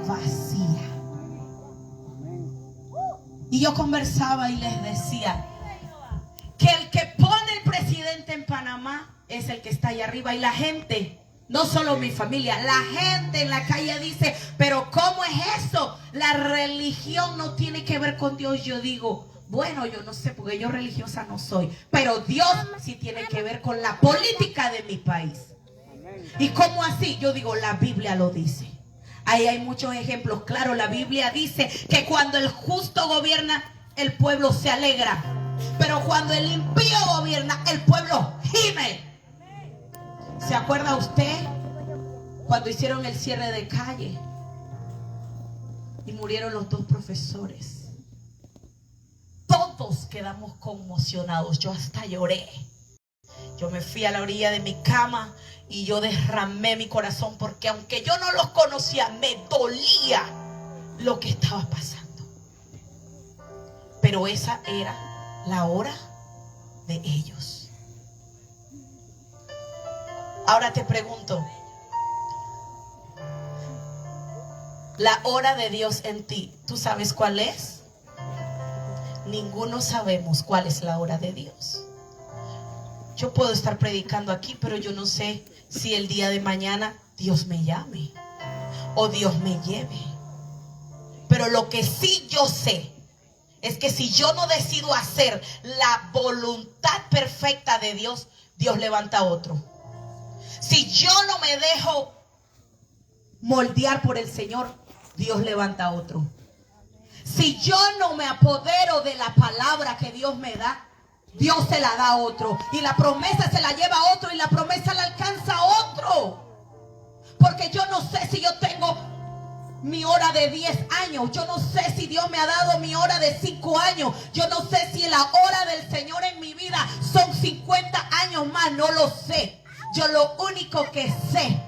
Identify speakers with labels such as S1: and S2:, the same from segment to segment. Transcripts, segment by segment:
S1: vacía. Y yo conversaba y les decía que el que pone el presidente en Panamá es el que está allá arriba. Y la gente, no solo mi familia, la gente en la calle dice, pero ¿cómo es eso? La religión no tiene que ver con Dios. Yo digo, bueno, yo no sé, porque yo religiosa no soy, pero Dios sí tiene que ver con la política de mi país. ¿Y cómo así? Yo digo, la Biblia lo dice. Ahí hay muchos ejemplos. Claro, la Biblia dice que cuando el justo gobierna, el pueblo se alegra. Pero cuando el impío gobierna, el pueblo gime. ¿Se acuerda usted cuando hicieron el cierre de calle y murieron los 2 profesores? Todos quedamos conmocionados. Yo hasta lloré. Yo me fui a la orilla de mi cama y yo derramé mi corazón, porque aunque yo no los conocía, me dolía lo que estaba pasando. Pero esa era la hora de ellos. Ahora te pregunto, la hora de Dios en ti, ¿tú sabes cuál es? Ninguno sabemos cuál es la hora de Dios. Yo puedo estar predicando aquí, pero yo no sé si el día de mañana Dios me llame o Dios me lleve. Pero lo que sí yo sé es que si yo no decido hacer la voluntad perfecta de Dios, Dios levanta a otro. Si yo no me dejo moldear por el Señor, Dios levanta a otro. Si yo no me apodero de la palabra que Dios me da, Dios se la da a otro. Y la promesa se la lleva a otro. Y la promesa la alcanza a otro. Porque yo no sé si yo tengo mi hora de 10 años. Yo no sé si Dios me ha dado mi hora de 5 años. Yo no sé si la hora del Señor en mi vida son 50 años más. No lo sé. Yo lo único que sé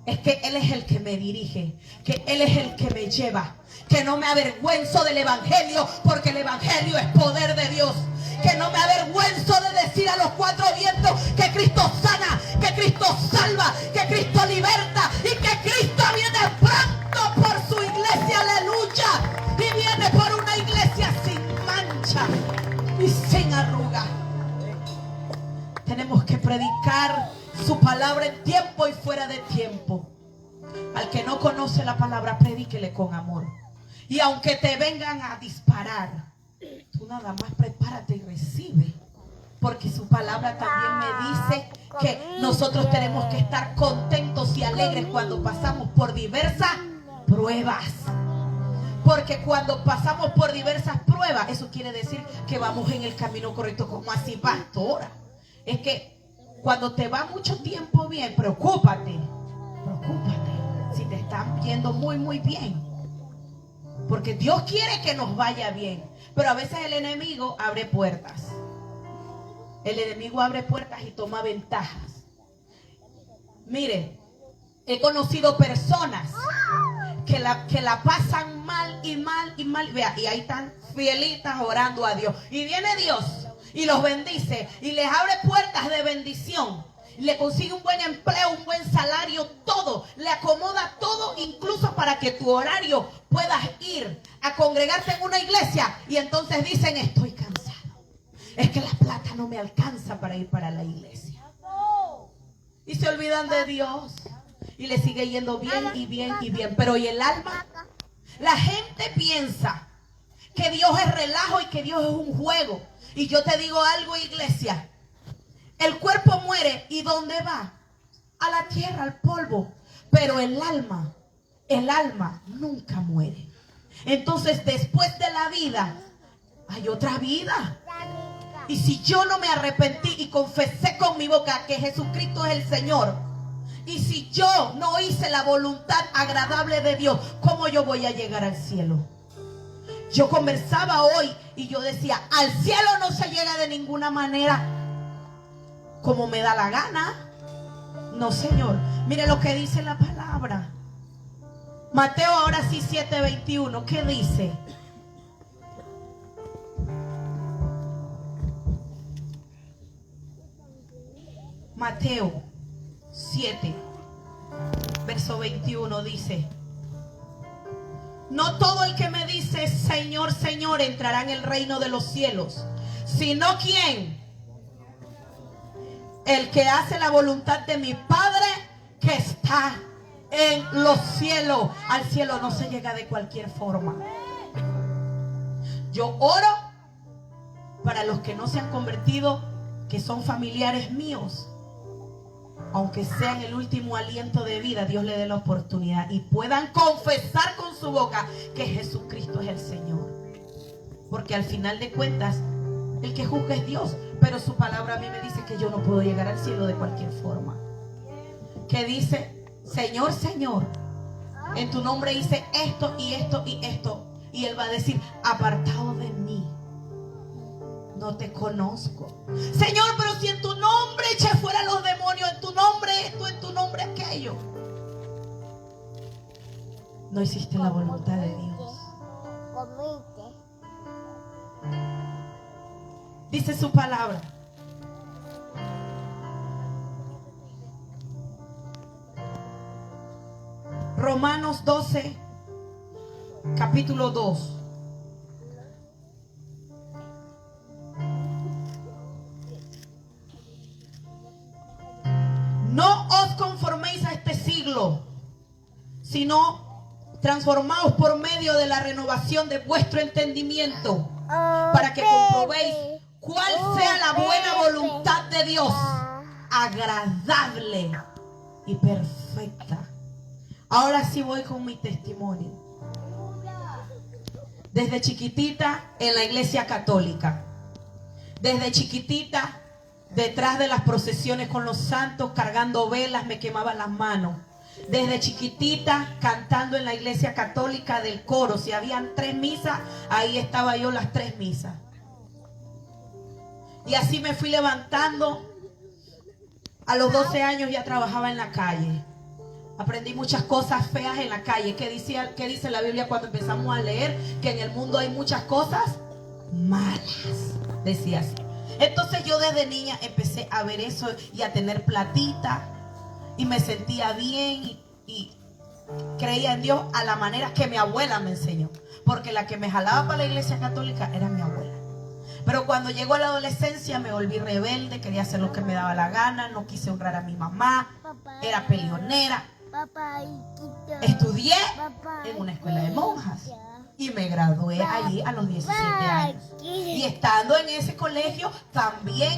S1: es que Él es el que me dirige, que Él es el que me lleva, que no me avergüenzo del evangelio, porque el evangelio es poder de Dios. Que no me avergüenzo de decir a los 4 vientos que Cristo sana, que Cristo salva, que Cristo liberta y que Cristo viene pronto por su iglesia, aleluya. Y viene por una iglesia sin mancha y sin arruga. Tenemos que predicar su palabra en tiempo y fuera de tiempo. Al que no conoce la palabra, predíquele con amor. Y aunque te vengan a disparar, tú nada más prepárate y recibe. Porque su palabra también me dice que nosotros tenemos que estar contentos y alegres cuando pasamos por diversas pruebas. Porque cuando pasamos por diversas pruebas, eso quiere decir que vamos en el camino correcto. Como así, pastora? Es que cuando te va mucho tiempo bien, preocúpate si te están yendo muy muy bien, porque Dios quiere que nos vaya bien. Pero a veces el enemigo abre puertas. El enemigo abre puertas y toma ventajas. Mire, he conocido personas que la pasan mal y mal y mal. Vea, y ahí están fielitas orando a Dios. Y viene Dios y los bendice y les abre puertas de bendición. Le consigue un buen empleo, un buen salario, todo. Le acomoda todo, incluso para que tu horario puedas ir a congregarte en una iglesia. Y entonces dicen, estoy cansado. Es que la plata no me alcanza para ir para la iglesia. Y se olvidan de Dios. Y le sigue yendo bien y bien y bien. Pero ¿y el alma? La gente piensa que Dios es relajo y que Dios es un juego. Y yo te digo algo, iglesia. El cuerpo muere, ¿y dónde va? A la tierra, al polvo. Pero el alma nunca muere. Entonces, después de la vida, hay otra vida. Y si yo no me arrepentí y confesé con mi boca que Jesucristo es el Señor, y si yo no hice la voluntad agradable de Dios, ¿cómo yo voy a llegar al cielo? Yo conversaba hoy y yo decía, al cielo no se llega de ninguna manera como me da la gana. No, Señor. Mire lo que dice la palabra. Mateo ahora sí 7:21. ¿Qué dice? Mateo 7, verso 21 dice: No todo el que me dice Señor, Señor entrará en el reino de los cielos, sino ¿quién? El que hace la voluntad de mi Padre que está en los cielos. Al cielo no se llega de cualquier forma. Yo oro para los que no se han convertido, que son familiares míos. Aunque sea en el último aliento de vida, Dios le dé la oportunidad y puedan confesar con su boca que Jesucristo es el Señor. Porque al final de cuentas, el que juzga es Dios. Pero su palabra a mí me dice que yo no puedo llegar al cielo de cualquier forma. Que dice, Señor, Señor, en tu nombre hice esto y esto y esto. Y Él va a decir, apartado de mí, no te conozco. Señor, pero si en tu nombre eché fuera los demonios, en tu nombre esto, en tu nombre aquello, no hiciste la voluntad de Dios. Dice su palabra. Romanos 12, capítulo 2. No os conforméis a este siglo, sino transformaos por medio de la renovación de vuestro entendimiento, para que comprobéis cuál sea la buena voluntad de Dios, agradable y perfecta. Ahora sí voy con mi testimonio. Desde chiquitita en la iglesia católica. Desde chiquitita detrás de las procesiones con los santos, cargando velas, me quemaban las manos. Desde chiquitita cantando en la iglesia católica del coro. Si habían 3 misas, ahí estaba yo las 3 misas. Y así me fui levantando. A los 12 años ya trabajaba en la calle. Aprendí muchas cosas feas en la calle. ¿Qué dice la Biblia cuando empezamos a leer? Que en el mundo hay muchas cosas malas. Decía así. Entonces yo desde niña empecé a ver eso y a tener platita. Y me sentía bien y creía en Dios a la manera que mi abuela me enseñó. Porque la que me jalaba para la iglesia católica era mi abuela. Pero cuando llegó la adolescencia me volví rebelde, quería hacer lo que me daba la gana, no quise honrar a mi mamá, era peleonera. Estudié en una escuela de monjas y me gradué allí a los 17 años. Y estando en ese colegio también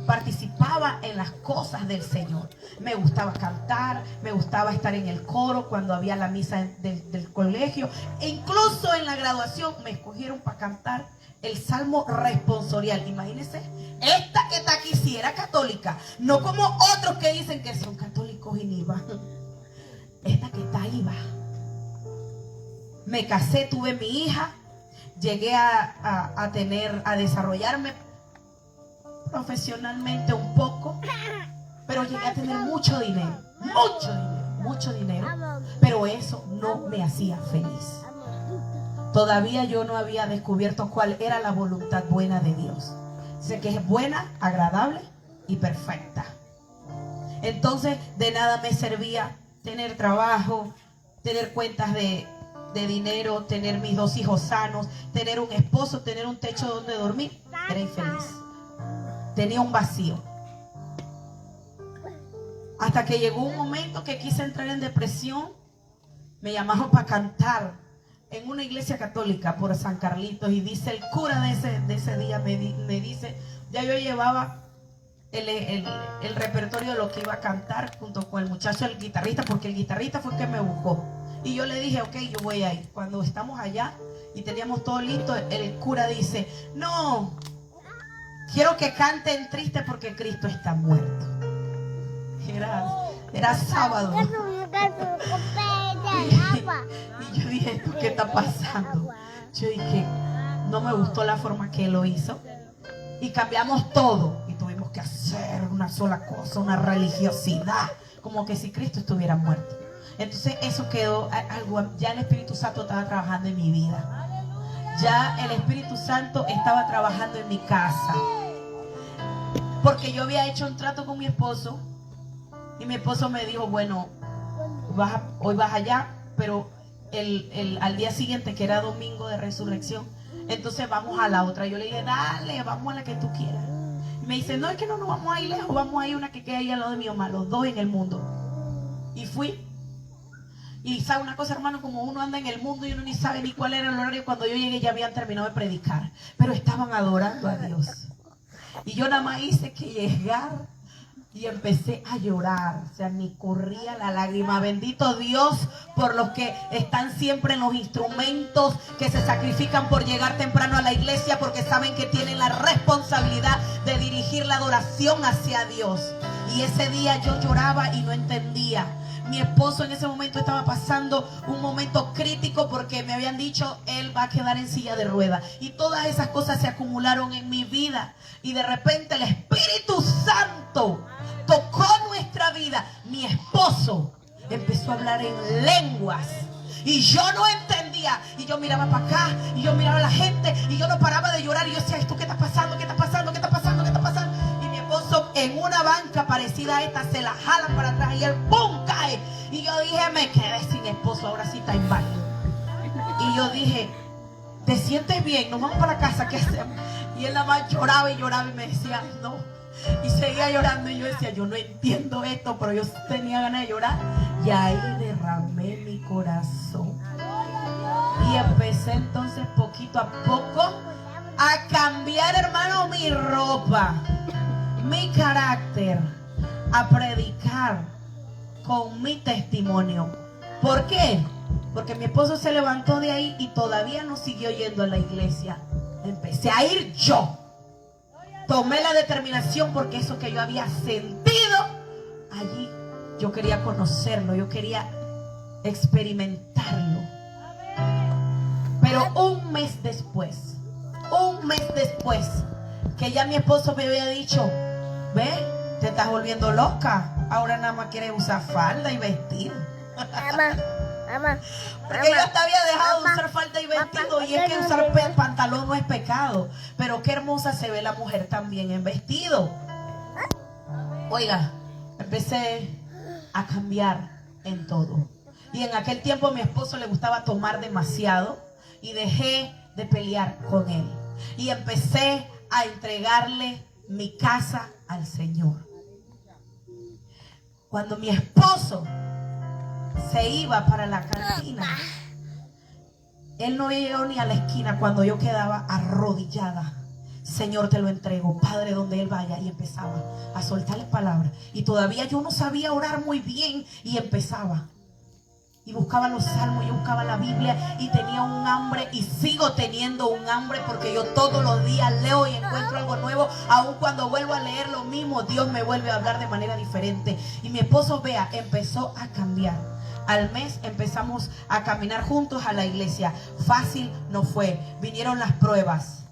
S1: participaba en las cosas del Señor. Me gustaba cantar, me gustaba estar en el coro cuando había la misa del colegio. E incluso en la graduación me escogieron para cantar el salmo responsorial. Imagínense, esta que está aquí sí era católica, no como otros que dicen que son católicos y ni van. Esta que está ahí va. Me casé, tuve mi hija, llegué a desarrollarme profesionalmente un poco, pero llegué a tener mucho dinero, pero eso no me hacía feliz. Todavía yo no había descubierto cuál era la voluntad buena de Dios. Sé que es buena, agradable y perfecta. Entonces de nada me servía tener trabajo, tener cuentas de dinero, tener mis 2 hijos sanos, tener un esposo, tener un techo donde dormir. Era infeliz. Tenía un vacío. Hasta que llegó un momento que quise entrar en depresión. Me llamaron para cantar en una iglesia católica por San Carlitos. Y dice el cura de ese día, me dice, ya yo llevaba el repertorio de lo que iba a cantar junto con el muchacho, el guitarrista, porque el guitarrista fue el que me buscó. Y yo le dije, ok, yo voy a ir. Cuando estamos allá y teníamos todo listo, el cura dice, no, quiero que canten triste porque Cristo está muerto. Era sábado. Y yo dije, ¿esto qué está pasando? Yo dije, no me gustó la forma que él lo hizo. Y cambiamos todo. Y tuvimos que hacer una sola cosa, una religiosidad, como que si Cristo estuviera muerto. Entonces eso quedó algo, ya el Espíritu Santo estaba trabajando en mi vida. Ya el Espíritu Santo estaba trabajando en mi casa. Porque yo había hecho un trato con mi esposo. Y mi esposo me dijo, bueno, hoy vas allá, pero al día siguiente, que era domingo de resurrección. Entonces vamos a la otra. Yo le dije, dale, vamos a la que tú quieras. Y me dice, no, es que no nos vamos a ir lejos, vamos a ir a una que queda ahí al lado de mi mamá, los dos en el mundo. Y fui. Y sabe una cosa, hermano, como uno anda en el mundo y uno ni sabe ni cuál era el horario, cuando yo llegué ya habían terminado de predicar, pero estaban adorando a Dios. Y yo nada más hice que llegar y empecé a llorar, o sea, ni corría la lágrima. Bendito Dios por los que están siempre en los instrumentos, que se sacrifican por llegar temprano a la iglesia, porque saben que tienen la responsabilidad de dirigir la adoración hacia Dios. Y ese día yo lloraba y no entendía. Mi esposo en ese momento estaba pasando un momento crítico porque me habían dicho, él va a quedar en silla de ruedas. Y todas esas cosas se acumularon en mi vida. Y de repente el Espíritu Santo tocó nuestra vida. Mi esposo empezó a hablar en lenguas. Y yo no entendía. Y yo miraba para acá. Y yo miraba a la gente. Y yo no paraba de llorar. Y yo decía, ¿esto qué está pasando? ¿Qué está pasando? ¿Qué está pasando? ¿Qué está pasando? Y mi esposo en una banca parecida a esta se la jala para atrás. Y él ¡pum! Cae. Y yo dije, me quedé sin esposo. Ahora sí está en baño. Y yo dije, ¿te sientes bien? Nos vamos para la casa. ¿Qué hacemos? Y él nada más lloraba y lloraba. Y me decía, no. Y seguía llorando. Y yo decía, yo no entiendo esto. Pero yo tenía ganas de llorar. Y ahí derramé mi corazón. Y empecé entonces poquito a poco a cambiar, hermano, mi ropa, mi carácter, a predicar con mi testimonio. ¿Por qué? Porque mi esposo se levantó de ahí y todavía no siguió yendo a la iglesia. Empecé a ir yo. Tomé la determinación porque eso que yo había sentido allí, yo quería conocerlo, yo quería experimentarlo. Pero un mes después, que ya mi esposo me había dicho, ve, te estás volviendo loca, ahora nada más quieres usar falda y vestido. Porque yo te había dejado de usar falda y vestido, y es que usar pantalón no es pecado, pero qué hermosa se ve la mujer también en vestido. Oiga, empecé a cambiar en todo. Y en aquel tiempo a mi esposo le gustaba tomar demasiado y dejé de pelear con él. Y empecé a entregarle mi casa al Señor. Cuando mi esposo se iba para la cantina, él no llegó ni a la esquina cuando yo quedaba arrodillada. Señor, te lo entrego, Padre, donde él vaya. Y empezaba a soltarle palabras. Y todavía yo no sabía orar muy bien. Y empezaba. Y buscaba los salmos, yo buscaba la Biblia. Y tenía un hambre. Y sigo teniendo un hambre. Porque yo todos los días leo y encuentro algo nuevo. Aun cuando vuelvo a leer lo mismo, Dios me vuelve a hablar de manera diferente. Y mi esposo, vea, empezó a cambiar. Al mes empezamos a caminar juntos a la iglesia. Fácil no fue. Vinieron las pruebas.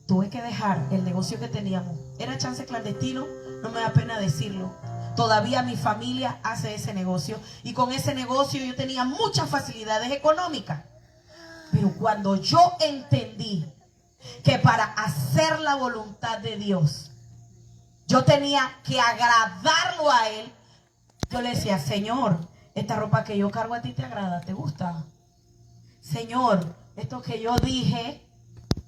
S1: Tuve que dejar el negocio que teníamos. Era chance clandestino, no me da pena decirlo. Todavía mi familia hace ese negocio. Y con ese negocio yo tenía muchas facilidades económicas. Pero cuando yo entendí que para hacer la voluntad de Dios, yo tenía que agradarlo a Él, yo le decía, Señor, esta ropa que yo cargo a ti te agrada, ¿te gusta? Señor, esto que yo dije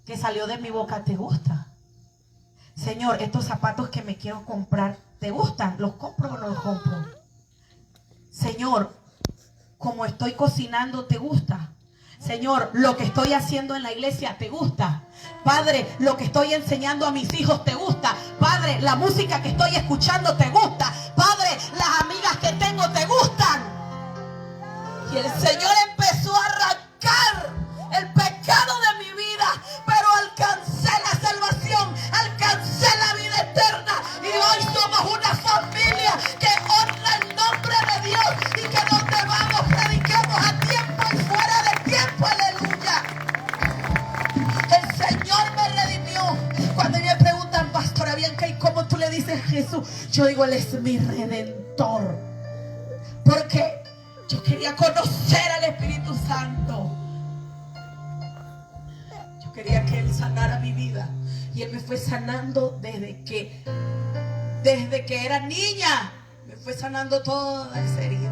S1: que salió de mi boca, ¿te gusta? Señor, estos zapatos que me quiero comprar, ¿te gustan? ¿Los compro o no los compro? Señor, como estoy cocinando, ¿te gusta? Señor, lo que estoy haciendo en la iglesia, ¿te gusta? Padre, lo que estoy enseñando a mis hijos, ¿te gusta? Padre, la música que estoy escuchando, ¿te gusta? Padre, las amigas que tengo, ¿te gustan? Y el Señor empezó a arrancar el pecado de mi vida, pero alcancé la salvación, alcancé la vida eterna. Y hoy somos una familia que honra el nombre de Dios y que donde vamos prediquemos a tiempo y fuera de tiempo. Aleluya. El Señor me redimió. Cuando me preguntan, Pastora Bianca, ¿y cómo tú le dices a Jesús? Yo digo, Él es mi redentor. Porque yo quería conocer al Espíritu Santo. Yo quería que Él sanara mi vida. Y Él me fue sanando desde que era niña. Me fue sanando toda esa herida.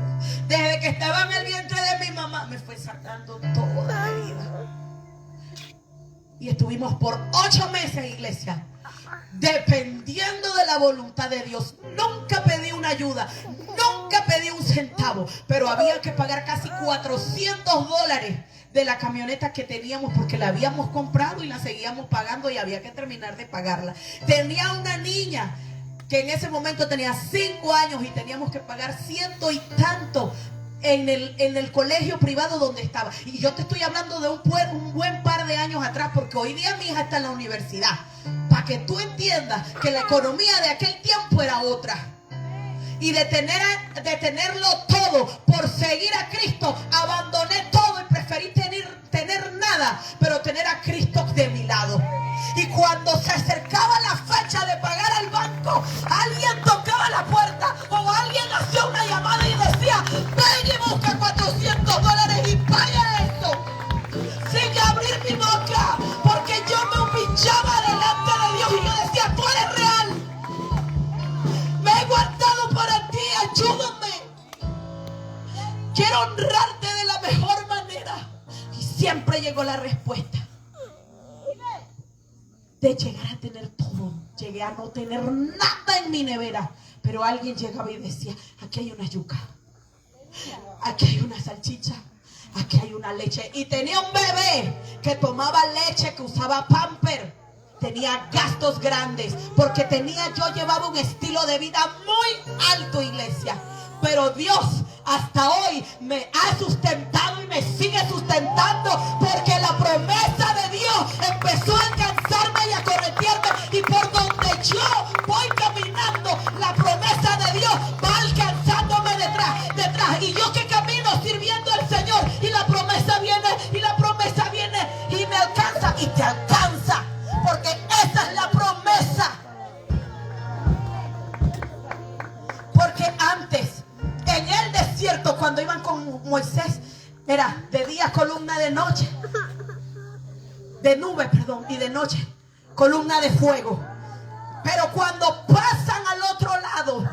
S1: Desde que estaba en el vientre de mi mamá, me fue sacando todo de mi vida. Y estuvimos por 8 meses, iglesia, dependiendo de la voluntad de Dios. Nunca pedí una ayuda, nunca pedí un centavo, pero había que pagar casi $400 de la camioneta que teníamos, porque la habíamos comprado y la seguíamos pagando y había que terminar de pagarla. Tenía una niña que en ese momento tenía 5 años y teníamos que pagar 100 y tanto en el colegio privado donde estaba. Y yo te estoy hablando de un buen par de años atrás, porque hoy día mi hija está en la universidad. Para que tú entiendas que la economía de aquel tiempo era otra. Y de tenerlo todo por seguir a Cristo, abandoné todo y preferí tener nada, pero tener a Cristo de mi lado. Y cuando se acercaba la fecha de pagar al banco, alguien tocaba la puerta o alguien hacía una llamada y decía: ven y busca $400 y paga eso, sin abrir mi boca, porque yo me humillaba delante de Dios y yo decía: tú eres real, me he guardado para ti, ayúdame, quiero honrarte de la mejor manera. Y siempre llegó la respuesta. De llegar a tener todo, llegué a no tener nada en mi nevera, pero alguien llegaba y decía: aquí hay una yuca, aquí hay una salchicha, aquí hay una leche. Y tenía un bebé que tomaba leche, que usaba pamper. Tenía gastos grandes porque yo llevaba un estilo de vida muy alto, iglesia. Pero Dios hasta hoy me ha sustentado y me sigue sustentando, porque la promesa de Dios empezó a alcanzarme y a corretearme, y por donde yo voy caminando, la promesa de Dios va alcanzándome detrás. Y yo que camino sirviendo al Señor, y la promesa viene, y la promesa viene y me alcanza y te alcanza, porque esa es la promesa. Porque antes, en el desierto, cuando iban con Moisés, era de día columna, de noche, de nube, perdón, y de noche columna de fuego. Pero cuando pasan al otro lado,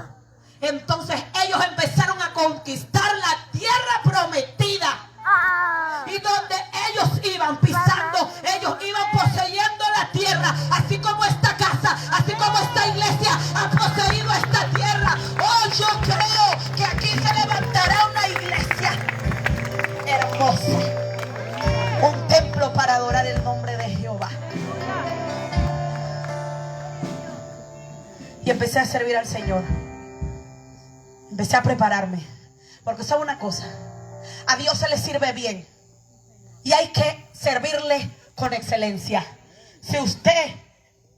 S1: entonces ellos empezaron a conquistar la tierra prometida. Y donde ellos iban pisando, ellos iban poseyendo la tierra, así como esta casa, así como esta iglesia ha poseído esta tierra. Oh, yo creo que aquí se levantará una iglesia hermosa, un templo para adorar el nombre de Jehová. Y empecé a servir al Señor, empecé a prepararme, porque sabe una cosa: a Dios se le sirve bien y hay que servirle con excelencia. Si usted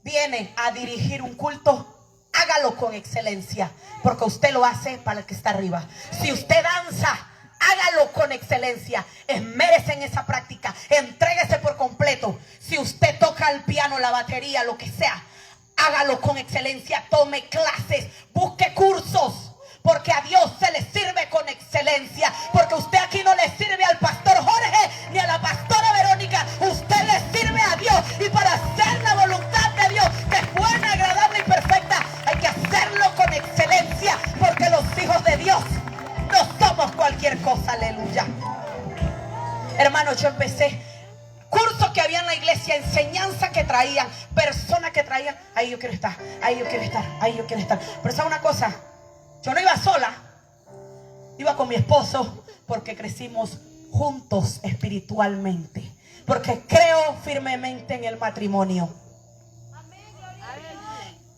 S1: viene a dirigir un culto, hágalo con excelencia, porque usted lo hace para el que está arriba. Si usted danza, hágalo con excelencia, esmérese en esa práctica, entréguese por completo. Si usted toca el piano, la batería, lo que sea, hágalo con excelencia, tome clases, busque cursos, porque a Dios se le sirve con excelencia. Porque usted aquí no le sirve al pastor Jorge ni a la pastora Verónica, usted le sirve a Dios. Y para hacer la voluntad de Dios, que es buena, agradable y perfecta, hay que hacerlo con excelencia, porque los hijos de Dios no somos cualquier cosa. Aleluya. Hermanos, yo empecé cursos que había en la iglesia, enseñanza que traían, personas que traían. Ahí yo quiero estar, ahí yo quiero estar, ahí yo quiero estar. Pero ¿sabe una cosa? Yo no iba sola, iba con mi esposo, porque crecimos juntos espiritualmente, porque creo firmemente en el matrimonio.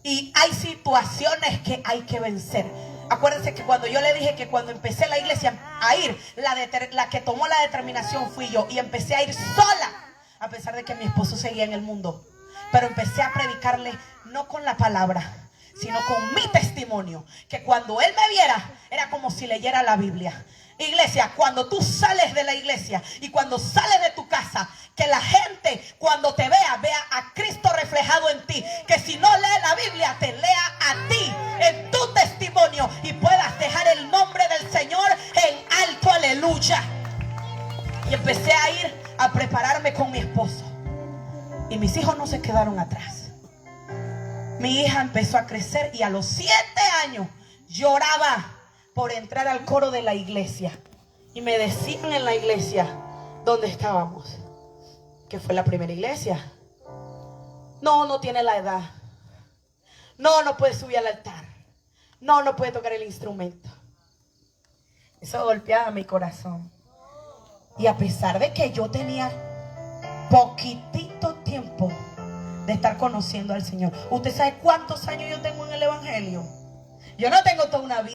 S1: Y hay situaciones que hay que vencer. Acuérdense que cuando yo le dije que cuando empecé la iglesia a ir, la que tomó la determinación fui yo, y empecé a ir sola, a pesar de que mi esposo seguía en el mundo. Pero empecé a predicarle no con la palabra, sino con mi testimonio, que cuando él me viera era como si leyera la Biblia. Iglesia, cuando tú sales de la iglesia y cuando sales de tu casa, que la gente cuando te vea a Cristo reflejado en ti, que si no lee la Biblia te lea a ti en tu testimonio y puedas dejar el nombre del Señor en alto. Aleluya. Y empecé a ir a prepararme con mi esposo, y mis hijos no se quedaron atrás. Mi hija empezó a crecer y a los 7 años lloraba por entrar al coro de la iglesia. Y me decían en la iglesia: donde estábamos, que fue la primera iglesia. No, no tiene la edad. No, no puede subir al altar. No, no puede tocar el instrumento. Eso golpeaba mi corazón. Y a pesar de que yo tenía poquitito tiempo de estar conociendo al Señor. ¿Usted sabe cuántos años yo tengo en el evangelio? Yo no tengo toda una vida.